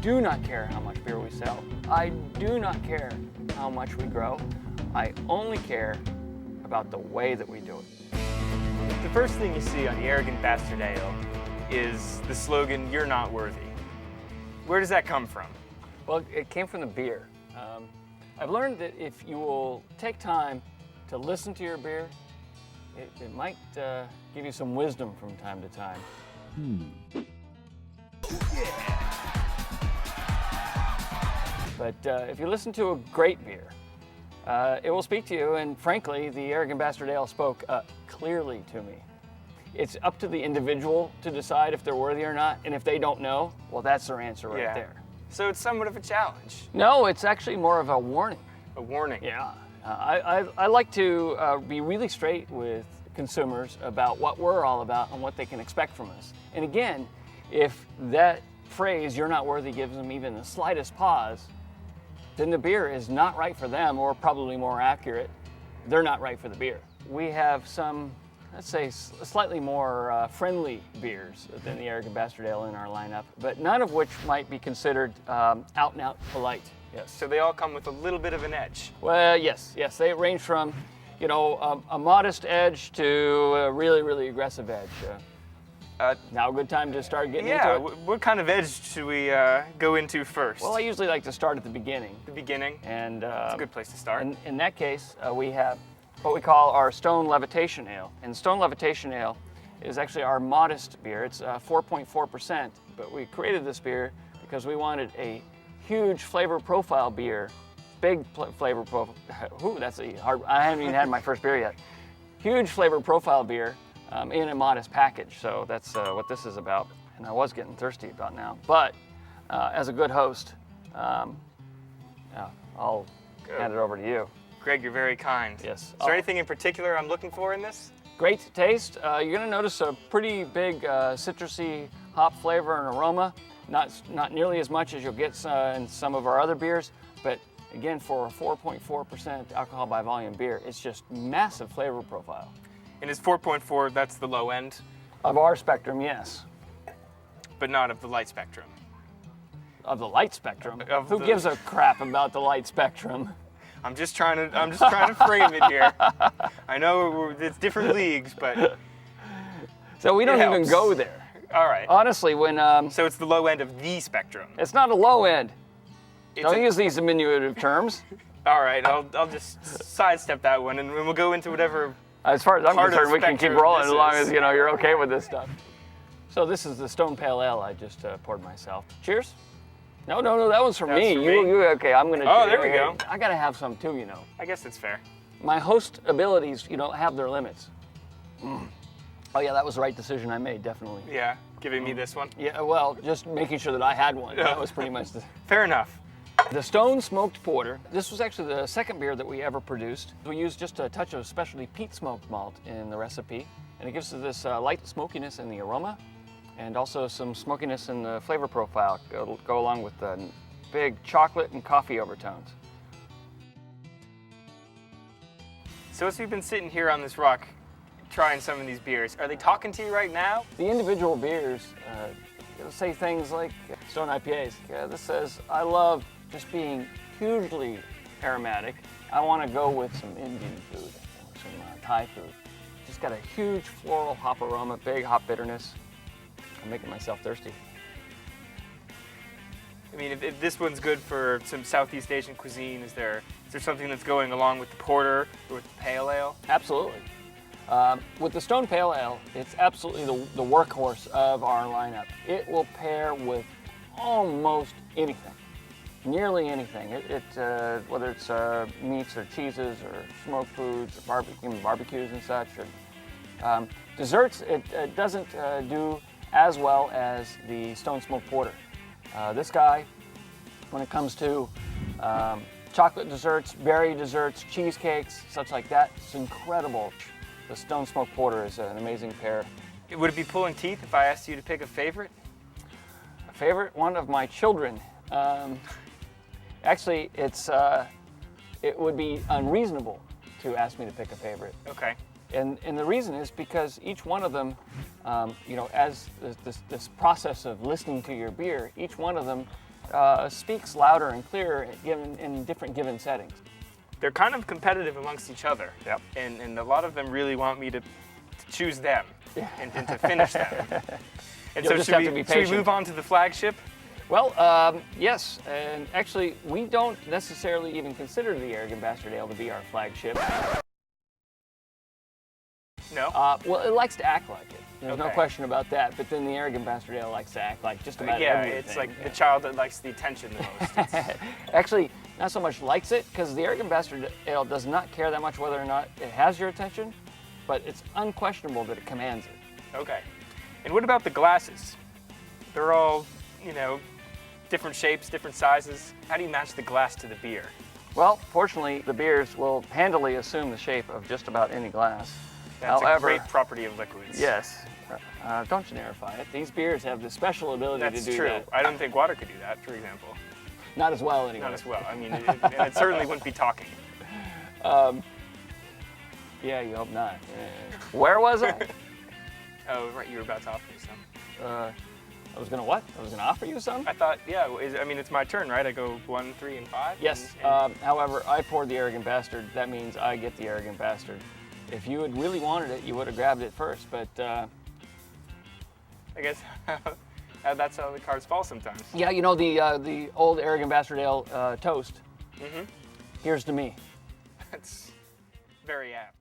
do not care how much beer we sell. I do not care how much we grow. I only care about the way that we do it. The first thing you see on the Arrogant Bastard Ale is the slogan, "You're not worthy." Where does that come from? Well, it came from the beer. I've learned that if you will take time to listen to your beer, it might give you some wisdom from time to time. But if you listen to a great beer, it will speak to you, and frankly, the Arrogant Bastard Ale spoke clearly to me. It's up to the individual to decide if they're worthy or not, and if they don't know, well, that's their answer right there. So it's somewhat of a challenge. No, it's actually more of a warning. A warning. Yeah. I like to be really straight with consumers about what we're all about and what they can expect from us. And again, if that phrase, "you're not worthy," gives them even the slightest pause, then the beer is not right for them, or probably more accurate, they're not right for the beer. We have some, let's say, slightly more friendly beers than the Arrogant Bastard Ale in our lineup, but none of which might be considered out and out polite. Yes. So they all come with a little bit of an edge. Well, yes. They range from, a modest edge to a really, really aggressive edge. Now a good time to start getting into it? What kind of edge should we go into first? Well, I usually like to start at the beginning. The beginning? And it's a good place to start. In that case, we have what we call our Stone Levitation Ale. And Stone Levitation Ale is actually our modest beer. It's 4.4%, but we created this beer because we wanted a huge flavor profile beer, big flavor profile. Ooh, that's a hard. I haven't even had my first beer yet. Huge flavor profile beer in a modest package. So that's what this is about. And I was getting thirsty about now. But as a good host, I'll hand it over to you. Greg, you're very kind. Yes. Is there anything in particular I'm looking for in this? Great taste. You're going to notice a pretty big citrusy hop flavor and aroma. Not nearly as much as you'll get in some of our other beers, but again, for a 4.4% alcohol by volume beer, it's just massive flavor profile. And is 4.4, that's the low end? Of our spectrum, yes. But not of the light spectrum? Of the light spectrum? Who gives a crap about the light spectrum? I'm just trying to frame it here. I know it's different leagues, but so we don't even go there. All right. Honestly, when so it's the low end of the spectrum. It's not a low end. Don't use these diminutive terms. All right, I'll just sidestep that one, and we'll go into whatever. As far as I'm concerned, we can keep rolling as long as you're okay with this stuff. So this is the Stone Pale Ale I just poured myself. Cheers. No, that one's for me. You okay? I'm gonna. Oh, there we go. I gotta have some too, I guess it's fair. My host abilities, have their limits. Oh yeah, that was the right decision I made, definitely. Yeah, giving me this one. Yeah, well, just making sure that I had one. That was pretty much the. Fair enough. The Stone Smoked Porter. This was actually the second beer that we ever produced. We used just a touch of specialty peat smoked malt in the recipe, and it gives us this light smokiness in the aroma, and also some smokiness in the flavor profile. Go along with the big chocolate and coffee overtones. So as we've been sitting here on this rock, trying some of these beers, are they talking to you right now? The individual beers say things like Stone IPAs. This says, I love just being hugely aromatic. I want to go with some Indian food, or some Thai food. Just got a huge floral hop aroma, big hop bitterness. I'm making myself thirsty. I mean, if this one's good for some Southeast Asian cuisine, is there something that's going along with the porter or with the pale ale? Absolutely. With the Stone Pale Ale, it's absolutely the workhorse of our lineup. It will pair with almost anything, nearly anything. Whether it's meats or cheeses or smoked foods or barbecues and such. Or, desserts, it doesn't do as well as the Stone Smoked Porter. This guy, when it comes to chocolate desserts, berry desserts, cheesecakes, such like that, it's incredible. The Stone Smoked Porter is an amazing pair. Would it be pulling teeth if I asked you to pick a favorite? A favorite? One of my children. Actually, it would be unreasonable to ask me to pick a favorite. Okay. And the reason is because each one of them, as this process of listening to your beer, each one of them speaks louder and clearer in different given settings. They're kind of competitive amongst each other. Yep. And a lot of them really want me to choose them and to finish them. And You'll so just have to be should we patient. move on to the flagship? Well, yes, and actually, we don't necessarily even consider the Arrogant Bastard Ale to be our flagship. No? Well, it likes to act like it. There's no Okay. question about that. But then the Arrogant Bastard Ale likes to act like just about everything. It's like the child that likes the attention the most. It's- Actually, not so much likes it, because the Arrogant Bastard Ale does not care that much whether or not it has your attention, but it's unquestionable that it commands it. Okay. And what about the glasses? They're all, different shapes, different sizes. How do you match the glass to the beer? Well, fortunately, the beers will handily assume the shape of just about any glass. That's However, a great property of liquids. yes, don't generify it. These beers have the special ability That's to do true. that. I don't think water could do that, for example. Not as well, anyway. Not as well. I mean, it certainly wouldn't be talking. Yeah, you hope not. Where was I? Oh, right, you were about to offer me some. I was gonna what? I was gonna offer you some? I thought, it's my turn, right? I go 1, 3, and 5? Yes. However, I poured the Arrogant Bastard. That means I get the Arrogant Bastard. If you had really wanted it, you would have grabbed it first. But I guess that's how the cards fall sometimes. yeah, the old Arrogant Bastard Ale toast. Mm-hmm. Here's to me. That's very apt.